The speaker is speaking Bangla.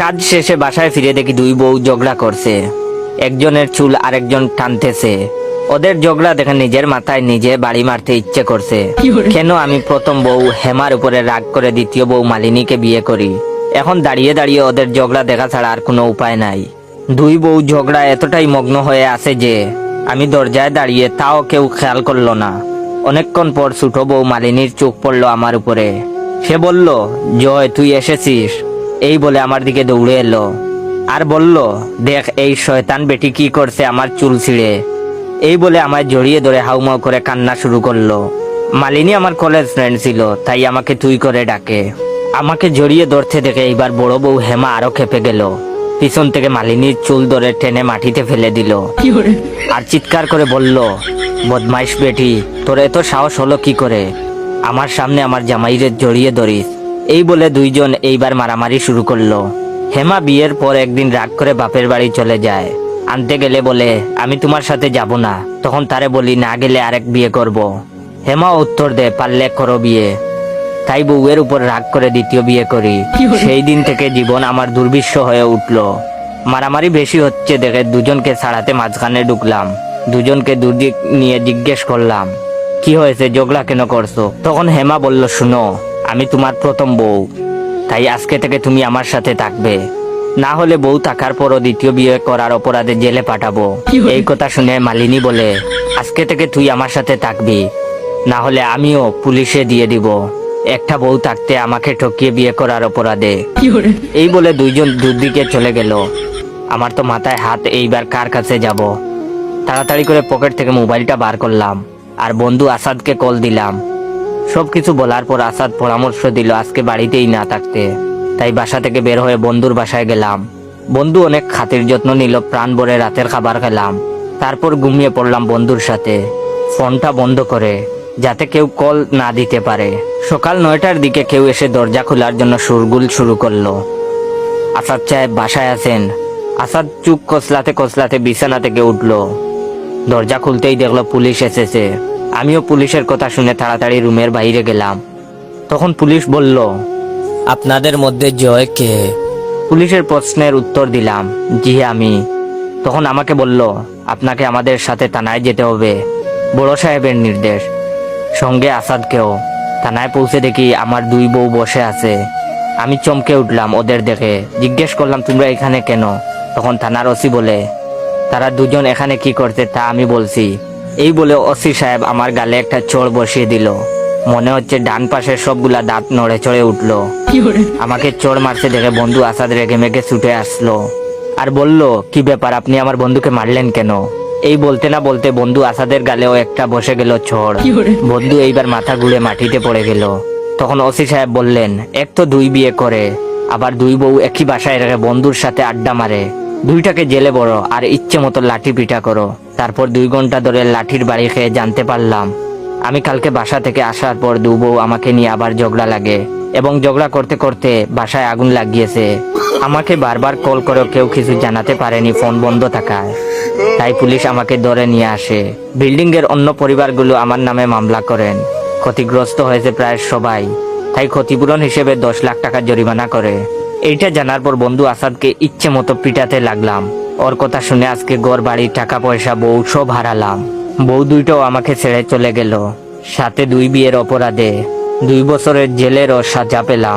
কাজ শেষে বাসায় ফিরে দেখি দুই বউ ঝগড়া করছে। একজনের চুল আরেকজন টানতেছে। ওদের ঝগড়া দেখে নিজের মাথায় নিজে বাড়ি মারতে ইচ্ছে করছে। কেন আমি প্রথম বউ হেমার উপরে রাগ করে দ্বিতীয় বউ মালিনীকে বিয়ে করি। এখন দাঁড়িয়ে দাঁড়িয়ে ওদের ঝগড়া দেখা ছাড়া আর কোনো উপায় নাই। দুই বউ ঝগড়া এতটাই মগ্ন হয়ে আছে যে আমি দরজায় দাঁড়িয়ে তাও কেউ খেয়াল করলো না। অনেকক্ষণ পর ছোট বউ মালিনীর চোখ পড়লো আমার উপরে। সে বলল, জয় তুই এসেছিস। এই বলে আমার দিকে দৌড়ে এলো আর বলল, দেখ এই শয়তান বেটি কি করছে আমার চুল ছিঁড়ে। এই বলে আমায় জড়িয়ে ধরে হাউমাউ করে কান্না শুরু করলো। মালিনী আমার কলেজ ফ্রেন্ড ছিল, তাই আমাকে তুই করে ডাকে। আমাকে জড়িয়ে ধরতে দেখে এইবার বড় বউ হেমা আরো খেপে গেল। পিছন থেকে মালিনীর চুল ধরে টেনে মাটিতে ফেলে দিল আর চিৎকার করে বলল, বদমাইশ বেটি, তোর এত সাহস হলো কি করে আমার সামনে আমার জামাইরে জড়িয়ে ধরিস। এই বলে দুইজন এইবার মারামারি শুরু করলো। হেমা বিয়ের পর একদিন রাগ করে বাপের বাড়ি চলে যায়। আনতে গেলে বলে, আমি তোমার সাথে যাব না। তখন তারে বলি, না গেলে আরেক বিয়ে করব। হেমা উত্তর দেয়, পারলে করো বিয়ে। তাই বউয়ের উপর রাগ করে দ্বিতীয় বিয়ে করি। সেই দিন থেকে জীবন আমার দুর্বিষহ হয়ে উঠলো। মারামারি বেশি হচ্ছে দেখে দুজনকে ছাড়াতে মাঝখানে ঢুকলাম। দুজনকে দুদিক নিয়ে জিজ্ঞেস করলাম, কি হয়েছে, ঝগড়া কেন করছো? তখন হেমা বলল, শুনো, আমি তোমার প্রথম বউ, তাই আজকে থেকে তুমি আমার সাথে থাকবে। না হলে বউ থাকার পরও দ্বিতীয় বিয়ে করার অপরাধে জেলে পাঠাবো। এই কথা শুনে মালিনী বলে, আজকে থেকে তুই আমার সাথে থাকবি, না হলে আমিও পুলিশে দিয়ে দিব। একটা বউ থাকতে আমাকে ঠকিয়ে বিয়ে করার অপরাধে। এই বলে দুইজন দুদিকে চলে গেল। আমার তো মাথায় হাত, এইবার কার কাছে যাব। তাড়াতাড়ি করে পকেট থেকে মোবাইলটা বার করলাম আর বন্ধু আসাদকে কল দিলাম। সবকিছু বলার পর আসাদ পরামর্শ দিল আজকে বাড়িতেই না থাকতে। তাই বাসা থেকে বের হয়ে বন্ধুর বাসায় গেলাম। বন্ধু অনেক খাতির যত্ন নিল, প্রাণ ভরে রাতের খাবার খেলাম। তারপর ঘুমিয়ে পড়লাম বন্ধুর সাথে, ফোনটা বন্ধ করে, যাতে কেউ কল না দিতে পারে। সকাল 9টার দিকে কেউ এসে দরজা খোলার জন্য শোরগোল শুরু করলো। আসাদ সাহেব বাসায় আছেন? আসাদ চুপ কসলাতে কসলাতে বিছানা থেকে উঠলো। দরজা খুলতেই দেখলো পুলিশ এসেছে। আমিও পুলিশের কথা শুনে তাড়াতাড়ি রুমের বাইরে গেলাম। তখন পুলিশ বলল, আপনাদের মধ্যে জয় কে? পুলিশের প্রশ্নের উত্তর দিলাম, জি আমি। তখন আমাকে বলল, আপনাকে আমাদের সাথে থানায় যেতে হবে, বড় সাহেবের নির্দেশ। সঙ্গে আসাদকেও। থানায় পৌঁছে দেখি আমার দুই বউ বসে আছে। আমি চমকে উঠলাম ওদের দেখে। জিজ্ঞেস করলাম, তোমরা এখানে কেন? তখন থানার ওসি বলে, তারা দুজন এখানে কি করতে তা আমি বলছি। এই বলে ওসি সাহেব আমার গালে একটা চড় বসিয়ে দিল। মনে হচ্ছে ডান পাশের সবগুলা দাঁত নড়ে চড়ে উঠলো। আমাকে চড় মারছে দেখে বন্ধু আসাদ রেগে মেগে ছুটে আসলো আর বলল, কি ব্যাপার, আপনি আমার বন্ধুকে মারলেন কেন? এই বলতে না বলতে বন্ধু আসাদের গালেও একটা বসে গেল চড়। বন্ধু এইবার মাথা ঘুরে মাটিতে পড়ে গেল। তখন ওসি সাহেব বললেন, এক তো দুই বিয়ে করে, আবার দুই বউ একই বাসায় রেখে বন্ধুর সাথে আড্ডা মারে। দুইটাকে জেলে বড় আর ইচ্ছে মতো লাঠি পিটা করো। তারপর 2 ঘন্টা ধরে লাঠির বাড়ি খেয়ে জানতে পারলাম আমি কালকে বাসা থেকে আসার পর দু বউ আমাকে নিয়ে আবার ঝগড়া লাগে এবং ঝগড়া করতে করতে বাসায় আগুন লাগিয়েছে। আমাকে বারবার কল করে কেউ কিছু জানাতে পারেনি ফোন বন্ধ থাকায়। তাই পুলিশ আমাকে ধরে নিয়ে আসে। বিল্ডিং এর অন্য পরিবারগুলো আমার নামে মামলা করেন। ক্ষতিগ্রস্ত হয়েছে প্রায় সবাই, তাই ক্ষতিপূরণ হিসেবে 10 লাখ টাকা জরিমানা করে। এইটা জানার পর বন্ধু আসাদকে ইচ্ছে মতো পিটাতে লাগলাম। ওর কথা শুনে আজকে ঘর বাড়ি টাকা পয়সা বউ সব হারালাম। বউ দুইটাও আমাকে ছেড়ে চলে গেল, সাথে 2 বিয়ের অপরাধে 2 বছরের জেলেরও সাজা পেলাম।